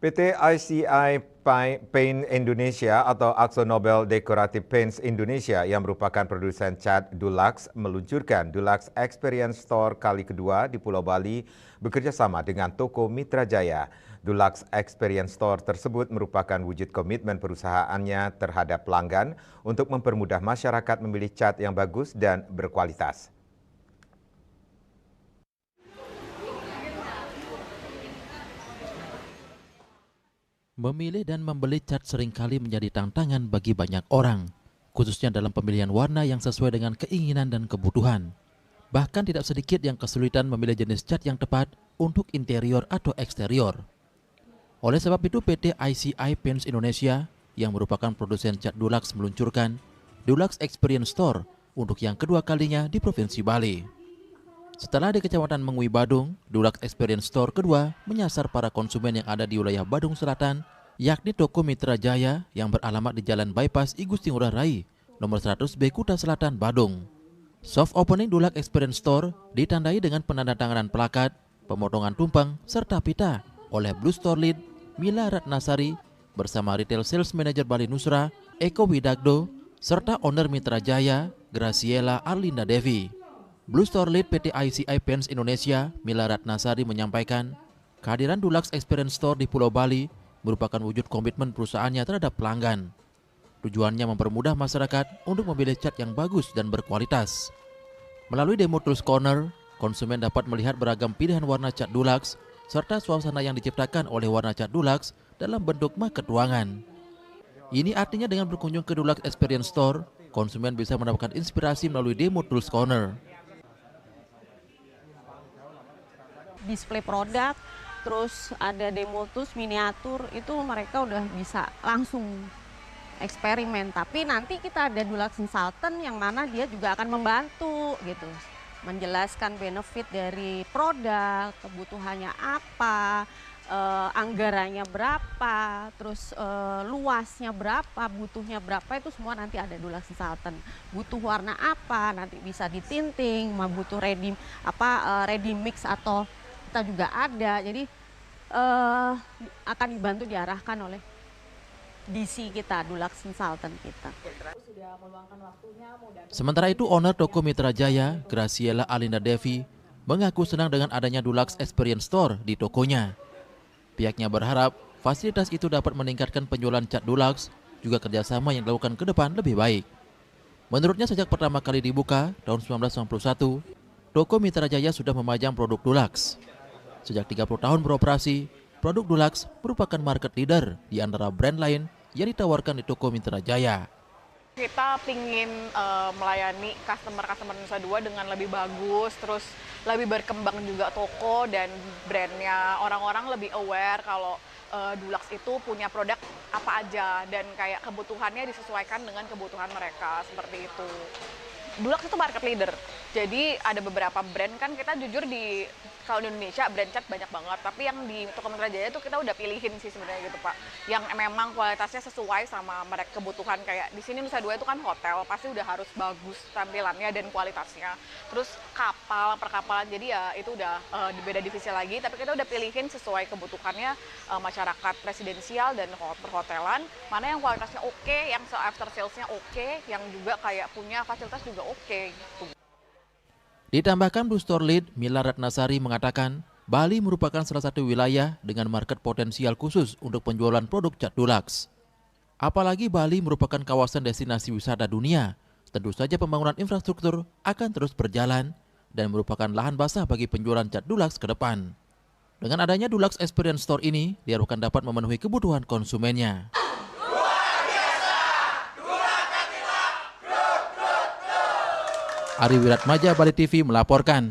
PT ICI Paint Indonesia atau AkzoNobel Decorative Paints Indonesia yang merupakan produsen cat Dulux meluncurkan Dulux Experience Store kali kedua di Pulau Bali bekerjasama dengan toko Mitra Jaya. Dulux Experience Store tersebut merupakan wujud komitmen perusahaannya terhadap pelanggan untuk mempermudah masyarakat memilih cat yang bagus dan berkualitas. Memilih dan membeli cat seringkali menjadi tantangan bagi banyak orang, khususnya dalam pemilihan warna yang sesuai dengan keinginan dan kebutuhan. Bahkan tidak sedikit yang kesulitan memilih jenis cat yang tepat untuk interior atau eksterior. Oleh sebab itu PT ICI Paints Indonesia yang merupakan produsen cat Dulux meluncurkan Dulux Experience Store untuk yang kedua kalinya di Provinsi Bali. Setelah di Kecamatan Mengui Badung, Dulux Experience Store kedua menyasar para konsumen yang ada di wilayah Badung Selatan, yakni toko Mitra Jaya yang beralamat di Jalan Bypass I Gusti Ngurah Rai, nomor 100B Kuta Selatan, Badung. Soft opening Dulux Experience Store ditandai dengan penandatanganan plakat, pemotongan tumpeng, serta pita oleh Blue Store Lead Mila Ratnasari bersama Retail Sales Manager Bali Nusra, Eko Widagdo, serta owner Mitra Jaya, Graciela Arlinda Devi. Blue Store Lead PT ICI Paints Indonesia, Mila Ratnasari menyampaikan, kehadiran Dulux Experience Store di Pulau Bali merupakan wujud komitmen perusahaannya terhadap pelanggan. Tujuannya mempermudah masyarakat untuk memilih cat yang bagus dan berkualitas. Melalui Demo Tools Corner, konsumen dapat melihat beragam pilihan warna cat Dulux serta suasana yang diciptakan oleh warna cat Dulux dalam bentuk market ruangan. Ini artinya dengan berkunjung ke Dulux Experience Store, konsumen bisa mendapatkan inspirasi melalui Demo Tools Corner. Display produk, terus ada demo tools, miniatur, itu mereka udah bisa langsung eksperimen. Tapi nanti kita ada Dulux Consultant yang mana dia juga akan membantu gitu, menjelaskan benefit dari produk, kebutuhannya apa, anggarannya berapa, terus luasnya berapa, butuhnya berapa, itu semua nanti ada Dulux Consultant. Butuh warna apa, nanti bisa ditinting, mau butuh ready mix atau kita juga ada, jadi akan dibantu diarahkan oleh DC kita, Dulux Consultant kita. Sementara itu, owner toko Mitra Jaya, Graciela Arlinda Devi, mengaku senang dengan adanya Dulux Experience Store di tokonya. Pihaknya berharap fasilitas itu dapat meningkatkan penjualan cat Dulux, juga kerjasama yang dilakukan ke depan lebih baik. Menurutnya sejak pertama kali dibuka tahun 1991, toko Mitra Jaya sudah memajang produk Dulux. Sejak 30 tahun beroperasi, produk Dulux merupakan market leader di antara brand lain yang ditawarkan di toko Mitra Jaya. Kita ingin melayani customer Nusa Dua dengan lebih bagus, terus lebih berkembang juga toko dan brandnya. Orang-orang lebih aware kalau Dulux itu punya produk apa aja dan kayak kebutuhannya disesuaikan dengan kebutuhan mereka, seperti itu. Dulux itu market leader, jadi ada beberapa brand kan kita jujur kalau di Indonesia brand cat banyak banget, tapi yang di toko Mitra Jaya itu kita udah pilihin sih sebenarnya gitu Pak, yang memang kualitasnya sesuai sama mereka kebutuhan. Kayak di sini Nusa Dua itu kan hotel, pasti udah harus bagus tampilannya dan kualitasnya. Terus kapal, perkapalan, jadi ya itu udah beda divisi lagi, tapi kita udah pilihin sesuai kebutuhannya masyarakat residensial dan perhotelan, mana yang kualitasnya oke, yang after salesnya oke, yang juga kayak punya fasilitas juga oke gitu. Ditambahkan Blue Store Lead Mila Ratnasari mengatakan, Bali merupakan salah satu wilayah dengan market potensial khusus untuk penjualan produk cat Dulux. Apalagi Bali merupakan kawasan destinasi wisata dunia, tentu saja pembangunan infrastruktur akan terus berjalan dan merupakan lahan basah bagi penjualan cat Dulux ke depan. Dengan adanya Dulux Experience Store ini, diharapkan dapat memenuhi kebutuhan konsumennya. Ari Wiratmaja, Bali TV melaporkan.